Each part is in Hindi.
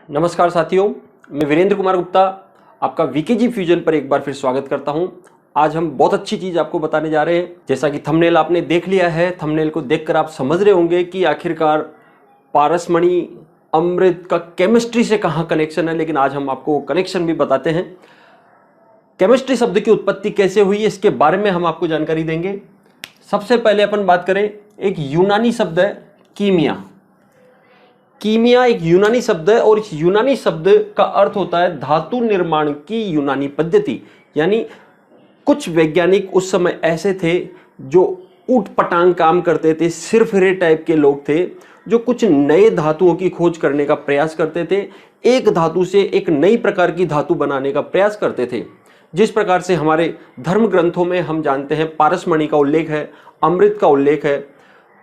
नमस्कार साथियों, मैं वीरेंद्र कुमार गुप्ता आपका वीकेजी फ्यूजन पर एक बार फिर स्वागत करता हूं। आज हम बहुत अच्छी चीज़ आपको बताने जा रहे हैं। जैसा कि थंबनेल आपने देख लिया है, थंबनेल को देखकर आप समझ रहे होंगे कि आखिरकार पारसमणि अमृत का केमिस्ट्री से कहाँ कनेक्शन है, लेकिन आज हम आपको कनेक्शन भी बताते हैं। केमिस्ट्री शब्द की उत्पत्ति कैसे हुई इसके बारे में हम आपको जानकारी देंगे। सबसे पहले अपन बात करें, एक यूनानी शब्द है कीमिया। कीमिया एक यूनानी शब्द है और इस यूनानी शब्द का अर्थ होता है धातु निर्माण की यूनानी पद्धति। यानी कुछ वैज्ञानिक उस समय ऐसे थे जो ऊट पटांग काम करते थे, सिरफिरे टाइप के लोग थे जो कुछ नए धातुओं की खोज करने का प्रयास करते थे, एक धातु से एक नई प्रकार की धातु बनाने का प्रयास करते थे। जिस प्रकार से हमारे धर्म ग्रंथों में हम जानते हैं पारसमणि का उल्लेख है, अमृत का उल्लेख है।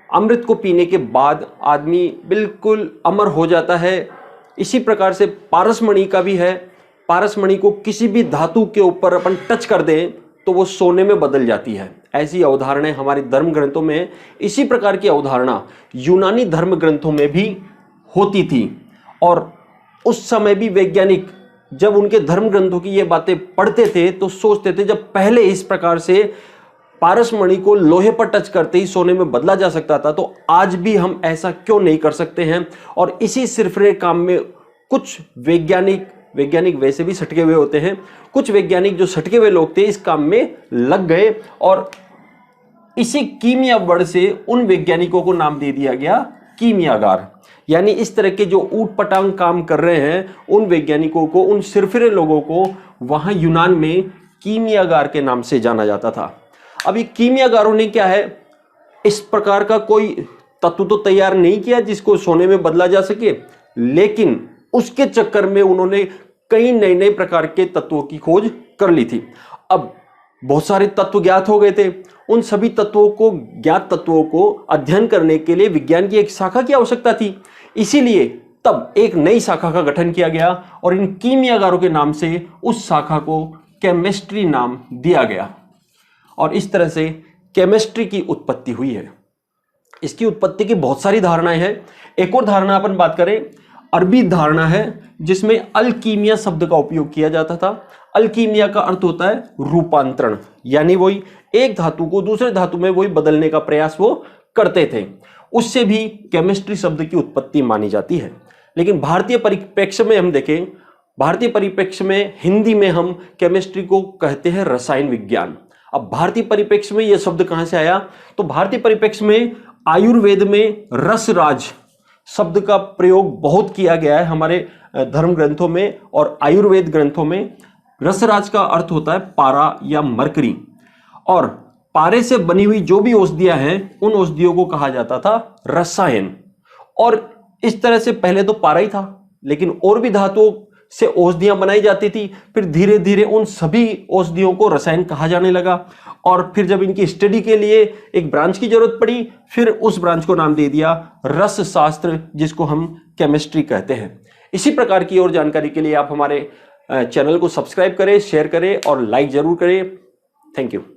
अमृत को पीने के बाद आदमी बिल्कुल अमर हो जाता है। इसी प्रकार से पारसमणि का भी है। पारसमणि को किसी भी धातु के ऊपर अपन टच कर दें तो वो सोने में बदल जाती है। ऐसी अवधारणाएं हमारे धर्म ग्रंथों में, इसी प्रकार की अवधारणा यूनानी धर्म ग्रंथों में भी होती थी। और उस समय भी वैज्ञानिक जब उनके धर्म ग्रंथों की ये बातें पढ़ते थे तो सोचते थे, जब पहले इस प्रकार से पारसमणि को लोहे पर टच करते ही सोने में बदला जा सकता था, तो आज भी हम ऐसा क्यों नहीं कर सकते हैं। और इसी सिरफिरे काम में कुछ वैज्ञानिक वैसे भी सटके हुए होते हैं, कुछ वैज्ञानिक जो सटके हुए लोग थे इस काम में लग गए और इसी कीमिया वर्ड से उन वैज्ञानिकों को नाम दे दिया गया कीमियागार। यानी इस तरह के जो ऊट पटांग काम कर रहे हैं उन वैज्ञानिकों को, उन सिरफिरे लोगों को वहां यूनान में कीमियागार के नाम से जाना जाता था। अब ये कीमियागारों ने क्या है, इस प्रकार का कोई तत्व तो तैयार नहीं किया जिसको सोने में बदला जा सके, लेकिन उसके चक्कर में उन्होंने कई नए नए प्रकार के तत्वों की खोज कर ली थी। अब बहुत सारे तत्व ज्ञात हो गए थे। उन सभी ज्ञात तत्वों को अध्ययन करने के लिए विज्ञान की एक शाखा की आवश्यकता थी। इसीलिए तब एक नई शाखा का गठन किया गया और इन कीमियागारों के नाम से उस शाखा को केमिस्ट्री नाम दिया गया। और इस तरह से केमिस्ट्री की उत्पत्ति हुई है। इसकी उत्पत्ति की बहुत सारी धारणाएं हैं। एक और धारणा अपन बात करें, अरबी धारणा है जिसमें अल्कीमिया शब्द का उपयोग किया जाता था। अल्कीमिया का अर्थ होता है रूपांतरण, यानी वही एक धातु को दूसरे धातु में वही बदलने का प्रयास वो करते थे। उससे भी केमिस्ट्री शब्द की उत्पत्ति मानी जाती है। लेकिन भारतीय परिप्रेक्ष्य में हम देखें, भारतीय परिप्रेक्ष्य में हिंदी में हम केमिस्ट्री को कहते हैं रसायन विज्ञान। अब भारतीय परिप्रेक्ष्य में यह शब्द कहां से आया, तो भारतीय परिप्रेक्ष्य में आयुर्वेद में रसराज शब्द का प्रयोग बहुत किया गया है हमारे धर्म ग्रंथों में और आयुर्वेद ग्रंथों में। रसराज का अर्थ होता है पारा या मरकरी, और पारे से बनी हुई जो भी औषधियां हैं उन औषधियों को कहा जाता था रसायन। और इस तरह से पहले तो पारा ही था, लेकिन और भी धातुओं से औषधियां बनाई जाती थी। फिर धीरे धीरे उन सभी औषधियों को रसायन कहा जाने लगा और फिर जब इनकी स्टडी के लिए एक ब्रांच की जरूरत पड़ी, फिर उस ब्रांच को नाम दे दिया रस शास्त्र, जिसको हम केमिस्ट्री कहते हैं। इसी प्रकार की और जानकारी के लिए आप हमारे चैनल को सब्सक्राइब करें, शेयर करें और लाइक जरूर करें। Thank you.